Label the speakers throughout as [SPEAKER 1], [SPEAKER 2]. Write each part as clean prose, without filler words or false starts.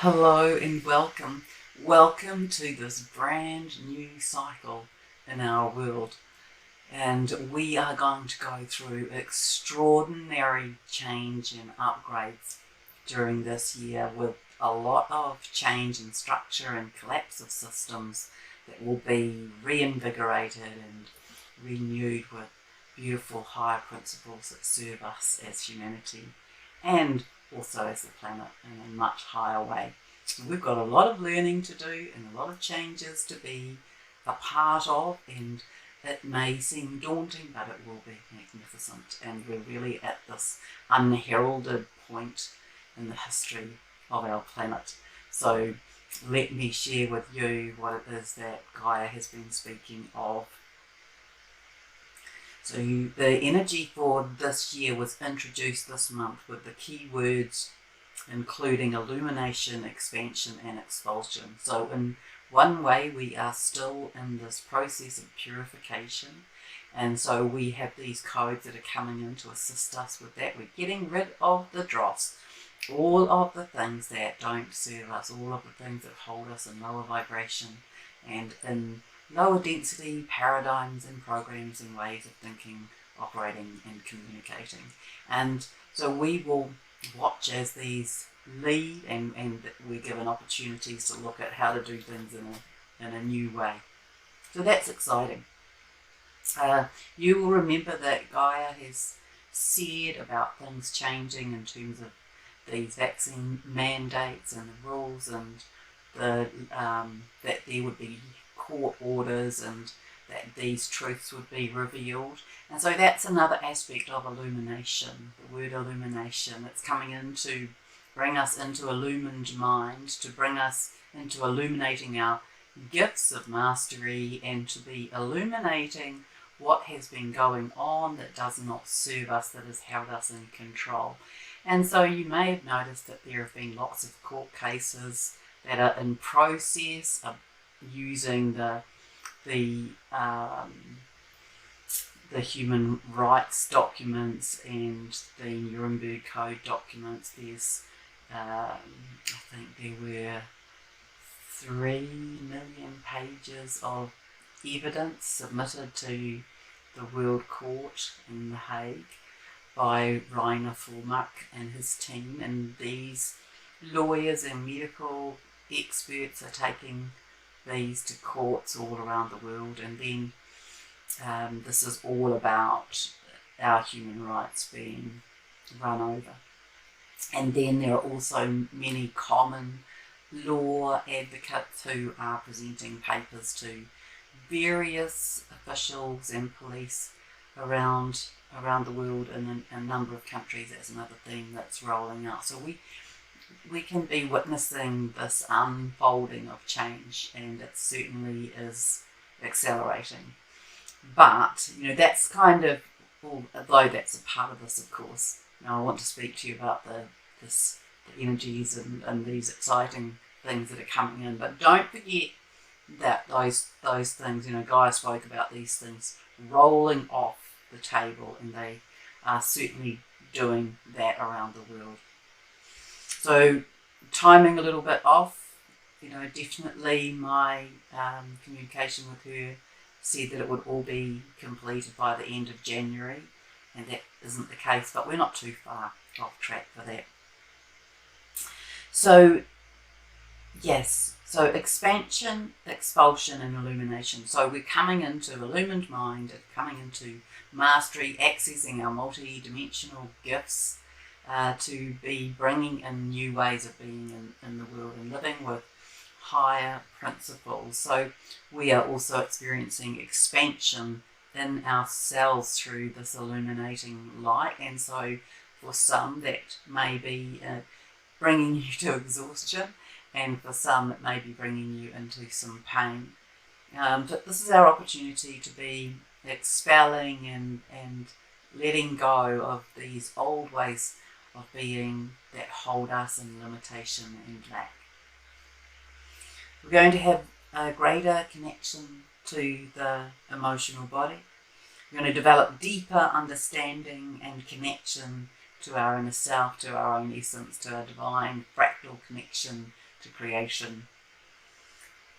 [SPEAKER 1] Hello and welcome. Welcome to this brand new cycle in our world. And we are going to go through extraordinary change and upgrades during this year with a lot of change in structure and collapse of systems that will be reinvigorated and renewed with beautiful higher principles that serve us as humanity and also as the planet in a much higher way. We've got a lot of learning to do and a lot of changes to be a part of, and it may seem daunting, but it will be magnificent. And we're really at this unheralded point in the history of our planet. So let me share with you what it is that Gaia has been speaking of. So the energy for this year was introduced this month with the key words including illumination, expansion and expulsion. So in one way we are still in this process of purification, and so we have these codes that are coming in to assist us with that. We're getting rid of the dross, all of the things that don't serve us, all of the things that hold us in lower vibration and in lower density paradigms and programs and ways of thinking, operating and communicating. And so we will watch as these lead, and we're given opportunities to look at how to do things in a new way. So that's exciting. You will remember that Gaia has said about things changing in terms of these vaccine mandates and the rules, and that there would be court orders and that these truths would be revealed. And so that's another aspect of illumination, the word illumination. It's coming in to bring us into illumined mind, to bring us into illuminating our gifts of mastery and to be illuminating what has been going on that does not serve us, that has held us in control. And so you may have noticed that there have been lots of court cases that are in process of using the human rights documents and the Nuremberg Code documents. There's, I think there were 3 million pages of evidence submitted to the World Court in The Hague by Rainer Fulmuck and his team, and these lawyers and medical experts are taking these to courts all around the world, and then this is all about our human rights being run over. And then there are also many common law advocates who are presenting papers to various officials and police around the world in a number of countries. That's another thing that's rolling out. So we can be witnessing this unfolding of change, and it certainly is accelerating. But, that's kind of, although that's a part of this, of course, I want to speak to you about the energies and these exciting things that are coming in. But don't forget that those things, Gaia spoke about these things rolling off the table, and they are certainly doing that around the world. So timing a little bit off, definitely my communication with her said that it would all be completed by the end of January, and that isn't the case, but we're not too far off track for that. So yes, so expansion, expulsion and illumination. So we're coming into illumined mind, coming into mastery, accessing our multi-dimensional gifts, to be bringing in new ways of being in the world and living with higher principles. So we are also experiencing expansion in ourselves through this illuminating light, and so for some that may be bringing you to exhaustion, and for some it may be bringing you into some pain. But this is our opportunity to be expelling and letting go of these old ways of being that hold us in limitation and lack. We're going to have a greater connection to the emotional body. We're going to develop deeper understanding and connection to our inner self, to our own essence, to our divine fractal connection to creation.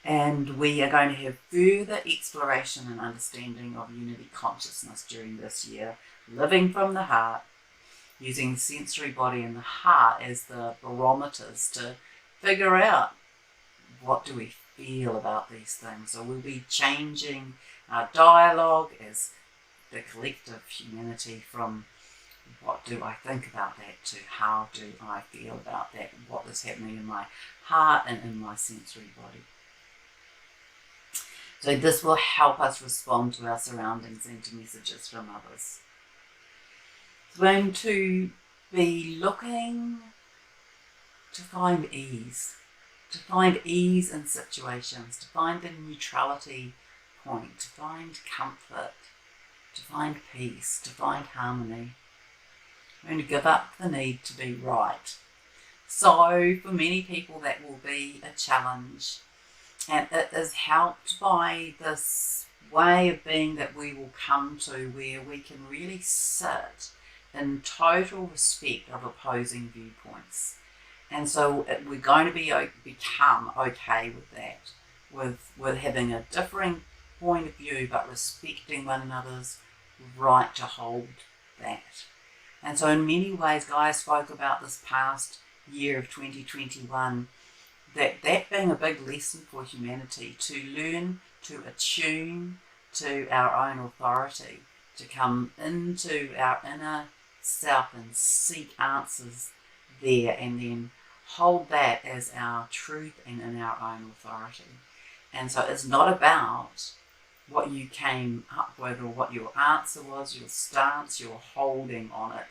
[SPEAKER 1] And we are going to have further exploration and understanding of unity consciousness during this year, living from the heart, using the sensory body and the heart as the barometers to figure out what do we feel about these things. So we'll be changing our dialogue as the collective humanity from what do I think about that to how do I feel about that, and what is happening in my heart and in my sensory body. So this will help us respond to our surroundings and to messages from others. So we're going to be looking to find ease in situations, to find the neutrality point, to find comfort, to find peace, to find harmony. We're going to give up the need to be right. So for many people that will be a challenge, and it is helped by this way of being that we will come to where we can really sit in total respect of opposing viewpoints. And so we're going to become okay with that, with having a differing point of view, but respecting one another's right to hold that. And so in many ways, Gaia spoke about this past year of 2021, that being a big lesson for humanity, to learn to attune to our own authority, to come into our inner self and seek answers there, and then hold that as our truth and in our own authority. And so it's not about what you came up with or what your answer was, your stance, your holding on it.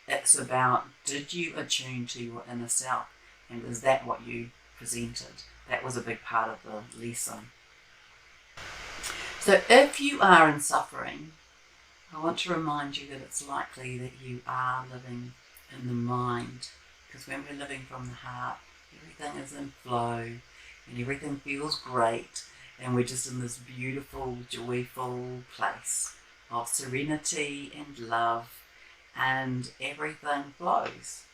[SPEAKER 1] It's about, did you attune to your inner self, and is that what you presented? That was a big part of the lesson. So if you are in suffering, I want to remind you that it's likely that you are living in the mind, because when we're living from the heart, everything is in flow and everything feels great, and we're just in this beautiful, joyful place of serenity and love, and everything flows.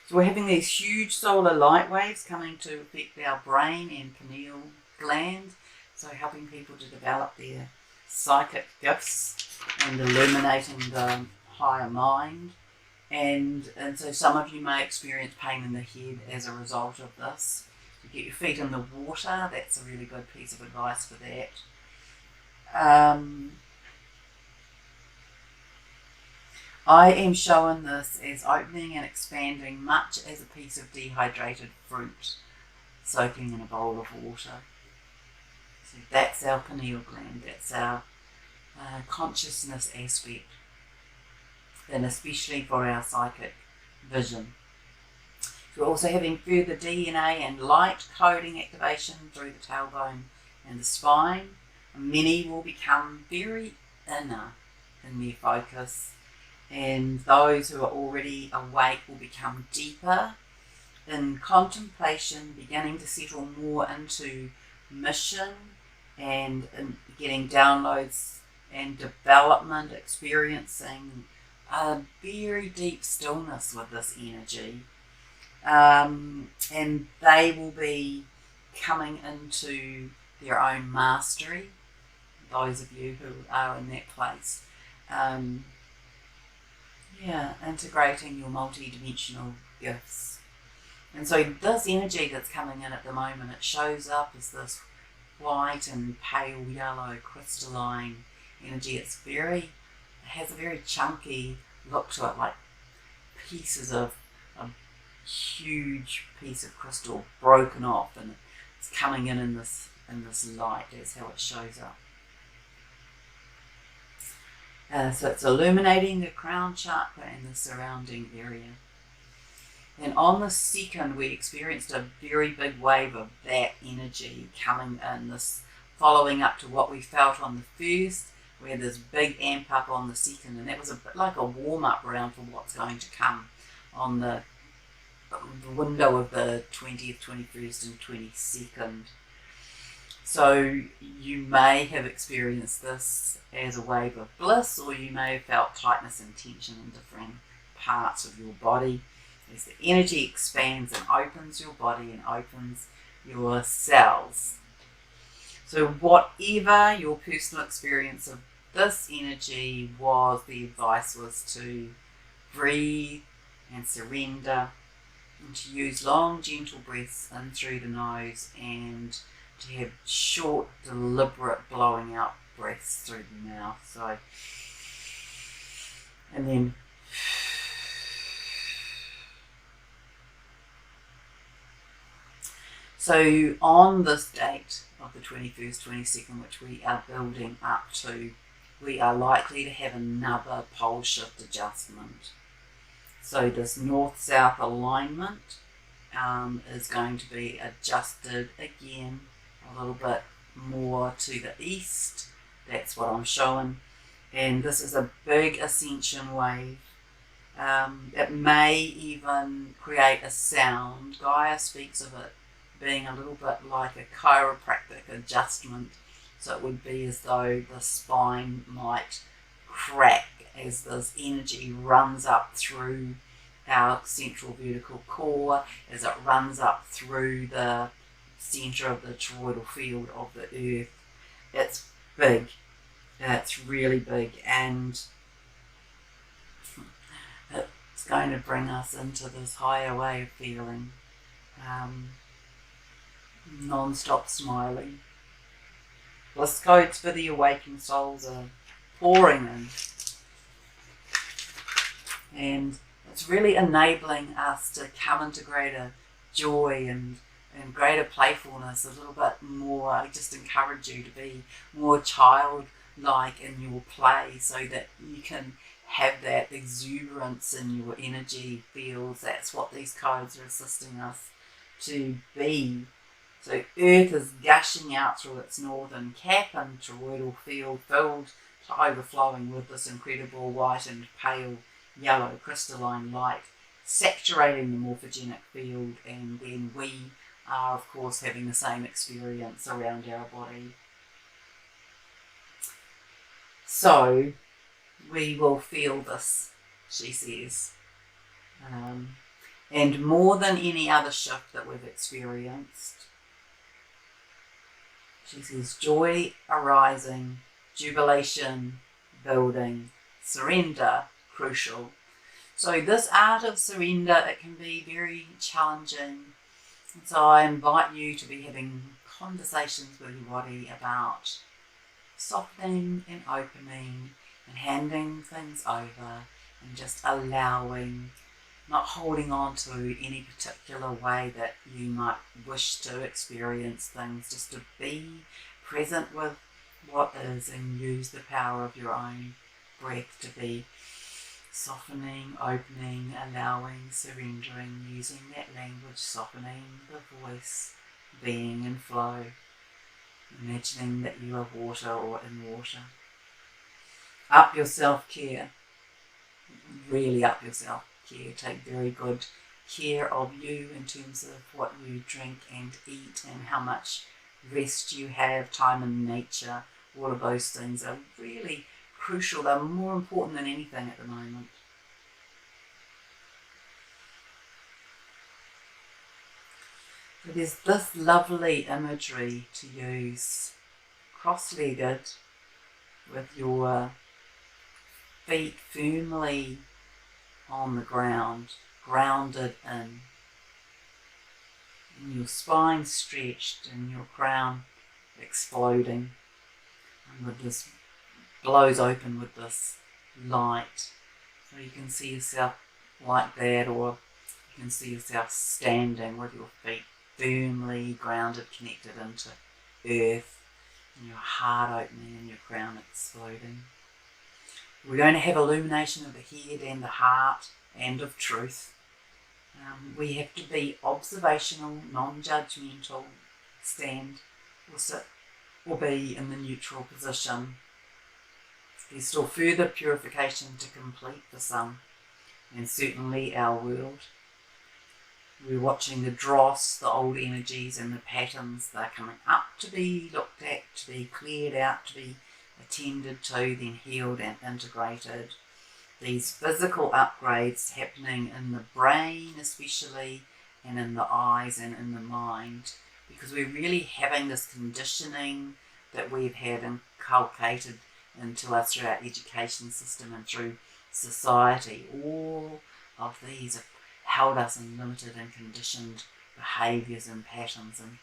[SPEAKER 1] So we're having these huge solar light waves coming to affect our brain and pineal gland, so helping people to develop their psychic gifts and illuminating the higher mind. And so some of you may experience pain in the head as a result of this. You get your feet in the water, that's a really good piece of advice for that. I am showing this as opening and expanding much as a piece of dehydrated fruit soaking in a bowl of water. So that's our pineal gland, that's our consciousness aspect, and especially for our psychic vision. We're also having further DNA and light coding activation through the tailbone and the spine. Many will become very inner in their focus, and those who are already awake will become deeper in contemplation, beginning to settle more into mission and getting downloads and development, experiencing a very deep stillness with this energy. And they will be coming into their own mastery, those of you who are in that place. Integrating your multi-dimensional gifts. And so this energy that's coming in at the moment, it shows up as this white and pale yellow crystalline energy. It has a very chunky look to it, like pieces of a huge piece of crystal broken off, and it's coming in this light. That's how it shows up. So it's illuminating the crown chakra and the surrounding area. And on the 2nd, we experienced a very big wave of that energy coming in, this following up to what we felt on the 1st, we had this big amp up on the 2nd, and that was a bit like a warm-up round for what's going to come on the window of the 20th, 21st and 22nd. So you may have experienced this as a wave of bliss, or you may have felt tightness and tension in different parts of your body. as the energy expands and opens your body and opens your cells. So whatever your personal experience of this energy was, the advice was to breathe and surrender, and to use long, gentle breaths in through the nose, and to have short, deliberate blowing out breaths through the mouth. So, and then so on this date of the 21st, 22nd, which we are building up to, we are likely to have another pole shift adjustment. So this north-south alignment is going to be adjusted again a little bit more to the east. That's what I'm showing. And this is a big ascension wave. It may even create a sound. Gaia speaks of it being a little bit like a chiropractic adjustment. So it would be as though the spine might crack as this energy runs up through our central vertical core, as it runs up through the center of the toroidal field of the earth. It's big. It's really big, and it's going to bring us into this higher way of feeling. Non-stop smiling. Bliss codes for the awakened souls are pouring in, and it's really enabling us to come into greater joy and greater playfulness, a little bit more. I just encourage you to be more childlike in your play, so that you can have that exuberance in your energy fields. That's what these codes are assisting us to be. So Earth is gushing out through its northern cap and toroidal field, filled to overflowing with this incredible white and pale yellow crystalline light, saturating the morphogenic field, and then we are, of course, having the same experience around our body. So we will feel this, she says. And more than any other shift that we've experienced, she says, joy arising, jubilation building, surrender crucial. So this art of surrender, it can be very challenging. And so I invite you to be having conversations with your body about softening and opening and handing things over and just allowing, not holding on to any particular way that you might wish to experience things, just to be present with what is and use the power of your own breath to be softening, opening, allowing, surrendering, using that language, softening the voice, being in flow, imagining that you are water or in water. Up your self-care, really up your self-care. Take very good care of you in terms of what you drink and eat and how much rest you have, time in nature. All of those things are really crucial. They're more important than anything at the moment. So there's this lovely imagery to use, cross-legged with your feet firmly on the ground, grounded in, and your spine stretched and your crown exploding, and with this blows open with this light. So you can see yourself like that, or you can see yourself standing with your feet firmly grounded, connected into earth, and your heart opening and your crown exploding. We're going to have illumination of the head and the heart and of truth. We have to be observational, non-judgmental, stand or sit or be in the neutral position. There's still further purification to complete for some, and certainly our world. We're watching the dross, the old energies and the patterns. They're coming up to be looked at, to be cleared out, to be attended to, then healed and integrated. these physical upgrades happening in the brain especially, and in the eyes and in the mind, because we're really having this conditioning that we've had inculcated into us through our education system and through society. All of these have held us in limited and conditioned behaviours and patterns, and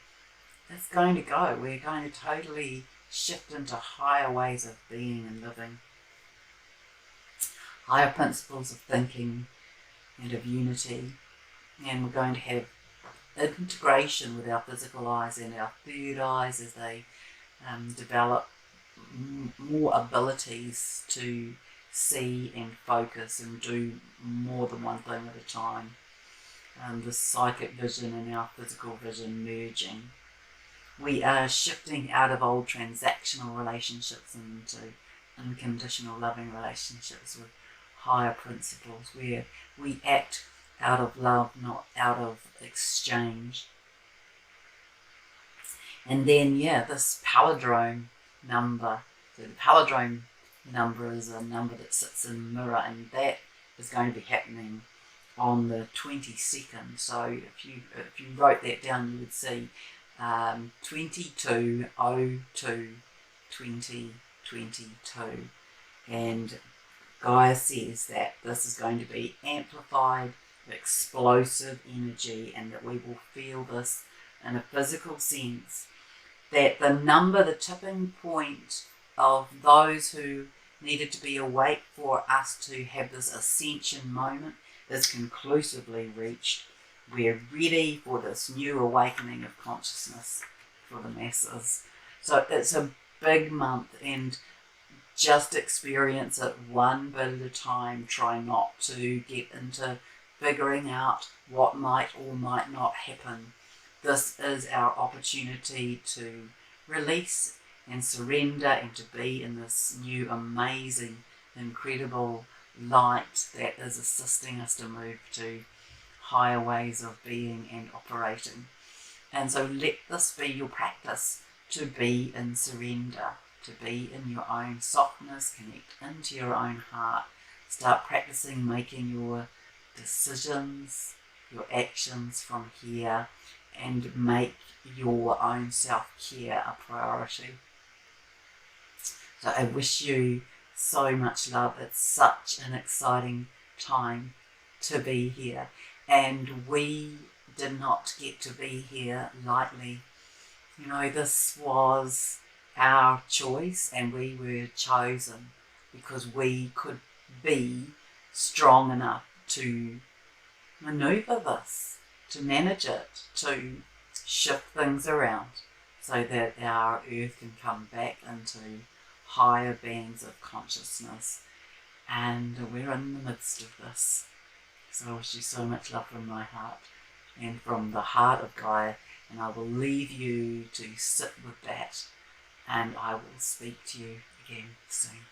[SPEAKER 1] that's going to go. We're going to totally shift into higher ways of being and living, higher principles of thinking and of unity, and we're going to have integration with our physical eyes and our third eyes as they develop more abilities to see and focus and do more than one thing at a time. The psychic vision and our physical vision merging. We are shifting out of old transactional relationships into unconditional loving relationships with higher principles, where we act out of love, not out of exchange. And then, this palindrome number. So the palindrome number is a number that sits in the mirror, and that is going to be happening on the 22nd. So if you wrote that down, you would see 2202-2022. And Gaia says that this is going to be amplified, explosive energy, and that we will feel this in a physical sense. That the tipping point of those who needed to be awake for us to have this ascension moment is conclusively reached. We're ready for this new awakening of consciousness for the masses. So it's a big month, and just experience it one bit at a time. Try not to get into figuring out what might or might not happen. This is our opportunity to release and surrender and to be in this new, amazing, incredible light that is assisting us to move to higher ways of being and operating. And so let this be your practice, to be in surrender, to be in your own softness, connect into your own heart. Start practicing making your decisions, your actions from here, and make your own self-care a priority. So I wish you so much love. It's such an exciting time to be here, and we did not get to be here lightly. You know, this was our choice, and we were chosen because we could be strong enough to maneuver this, to manage it, to shift things around so that our earth can come back into higher bands of consciousness. And we're in the midst of this. So I wish you so much love from my heart and from the heart of Gaia, and I will leave you to sit with that, and I will speak to you again soon.